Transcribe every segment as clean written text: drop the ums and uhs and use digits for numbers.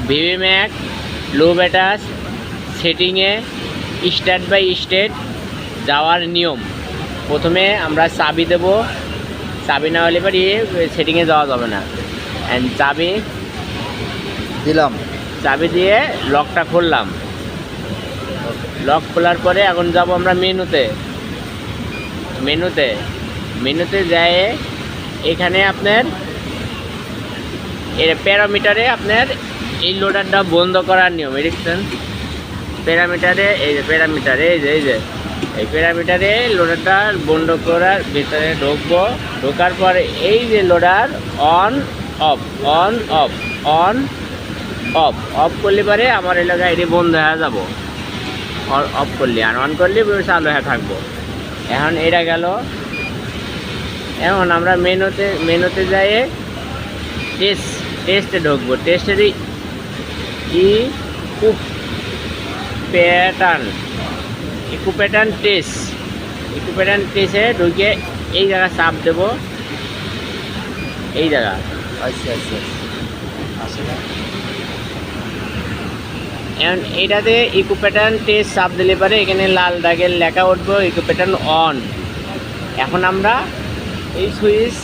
ভিভিম্যাক লো ব্যাটাস সেটিংয়ে state by state যাওয়ার নিয়ম। প্রথমে আমরা চাবি দেব, চাবি না হলে পরে সেটিংয়ে যাওয়া যাবে না। অ্যান্ড চাবি দিলাম, চাবি দিয়ে লকটা খুললাম। লক খোলার পরে এখন যাব আমরা মেনুতে যাই। এখানে আপনার এর প্যারামিটারে আপনার এই লোডারটা বন্ধ করার নিয়ম। দেখছেন প্যারামিটারে, এই যে প্যারামিটারে, এই প্যারামিটারে লোডারটা বন্ধ করার ভিতরে ঢুকবো। ঢোকার পরে এই যে লোডার অন অফ অফ করলে পরে আমার এলাকায় এটি বন্ধ হয়ে যাব। অফ করলে আর অন করলে চালু হয়ে থাকবো। এখন এটা গেল। এখন আমরা মেনুতে যাই, টেস্টে ঢুকবো। টেস্টের ইকুপ্যাটার্ন টেস্টে ঢুকে এই জায়গা চাপ দেব, এই জায়গা। আচ্ছা আচ্ছা আসলে এখন এইটাতে ইকুপ্যাটার্ন টেস্ট চাপ দিলে পারে এখানে লাল দাগের লেখা উঠবো ইকুপ্যাটার্ন অন। এখন আমরা এই সুইচ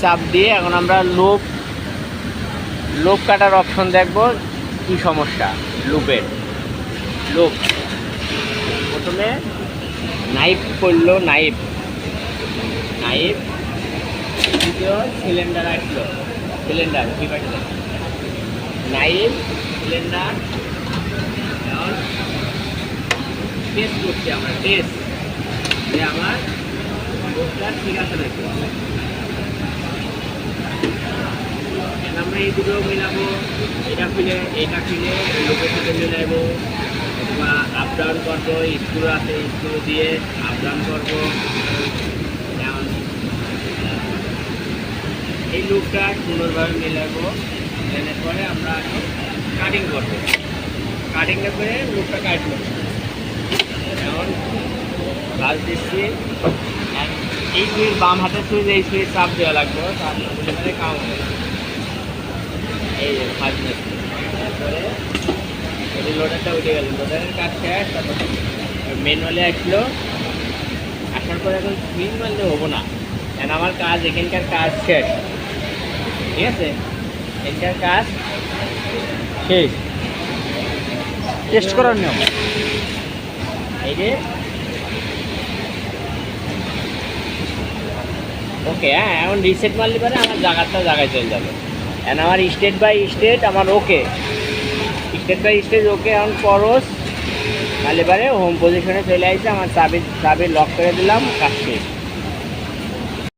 চাপ দিয়ে এখন আমরা লুপ কাটার অপশন দেখব। কি সমস্যা লুপের? প্রথমে নাইফ করলো, নাইফ দ্বিতীয় সিলিন্ডার আসলো, কি পাঠিয়ে নাইফ সিলিন্ডার। এখন টেস্ট করছি আমরা, যে আমার লোকটা ঠিক আছে নাকি। আমরা এই দুটো মিলাবো, এটা খুলে লোকের সাথে মিলাইবো, অথবা আপ ডাউন করবো। স্ক্রু আছে, স্ক্রু দিয়ে আপ ডাউন করবো। এই লুপটা সুন্দরভাবে মিলাবো। মেলার পরে আমরা এখন কাটিং করবো। কাটিংটা করে লুপটা কাটবো। এখন কাজ দিচ্ছি। এই সুইচ বাম হাতের সুইচ, এই সুইচ চাপ দেওয়া লাগবে, তারপরে কাম হবে। এই যে ফার্স্ট তারপরে এই লোডারটা উঠে গেল, লোডারের কাজ শেষ। তারপর ম্যানুয়ালি আসলো, আসার পরে এখন সুইচ মারলে হবো না, কারণ আমার কাজ এখানকার কাজ শেষ। ঠিক আছে, এখানকার কাজ শেষ। টেস্ট করার নিয়ম এই যে ওকে। হ্যাঁ, এখন রিসেট মারলে পরে আমার জায়গায় চলে যাবে। এখন আমার স্টেট বাই স্টেট আমার ওকে, ওকে। এখন করস মারলে পরে হোম পজিশনে চলে আসছে। আমার চাবি লক করে দিলাম, কাজ শেষ।